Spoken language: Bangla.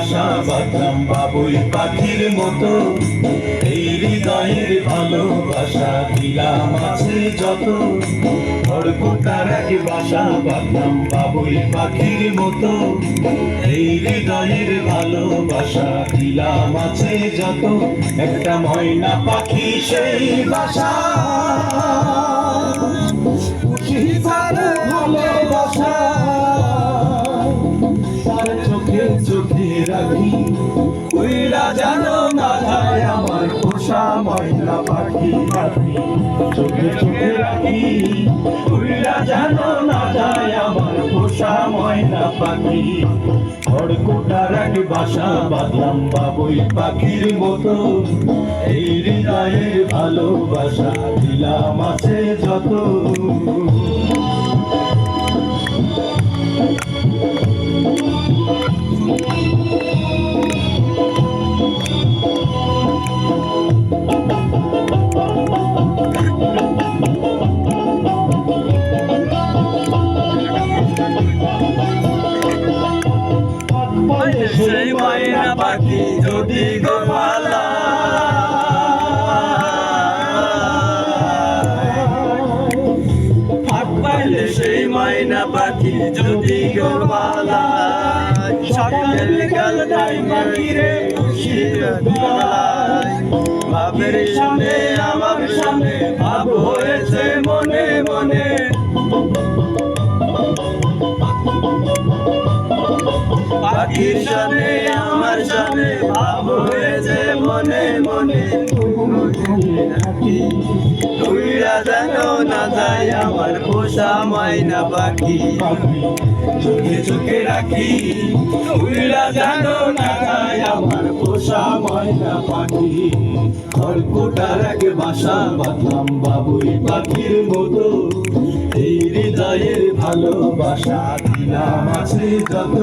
বাসা বাঁধলাম বাবুই পাখির মতো, এই হৃদয়ের ভালোবাসা দিলাম আছে যত। খড়কুটার এক বাসা বাঁধলাম বাবুই পাখির মতো, এই হৃদয়ের ভালোবাসা দিলাম আছে যত। একটা ময়না পাখি সেই বাসা, ভালোবাসা তার চোখে চোখে রাখি, উইরা জানো না যায় আমার পোষা ময়না পাখি। চোখে চোখে রাখি, উইরা জানো না যায় আমার পোষা ময়না পাখি। খড়কুটার এক বাসা বাঁধলাম বাবুই পাখির মতো, এই হৃদয়ের ভালোবাসা দিলাম আছে যত। সেই ময়না পাখি যদি গো পালা, ফাঁক পাইলে সেই ময়না পাখি যদি গো পালা, সকাল কাল যাই পাখিরে খুশির দোলায়। বাপের সামনে আমার সামনে ভাব হয়েছে মনে মনে, পাখির সামনে আমার সামনে ভাব হয়েছে মনে মনে। উইরা জানো না যায় আমার পোষা ময়না পাখি, চোখে চোখে রাখি, উইরা জানো না যায় আমার পোষা ময়না পাখি। খড়কুটার এক বাসা বাঁধলাম বাবুই পাখির মতো, এই হৃদয়ের ভালোবাসা দিলাম আছে যত।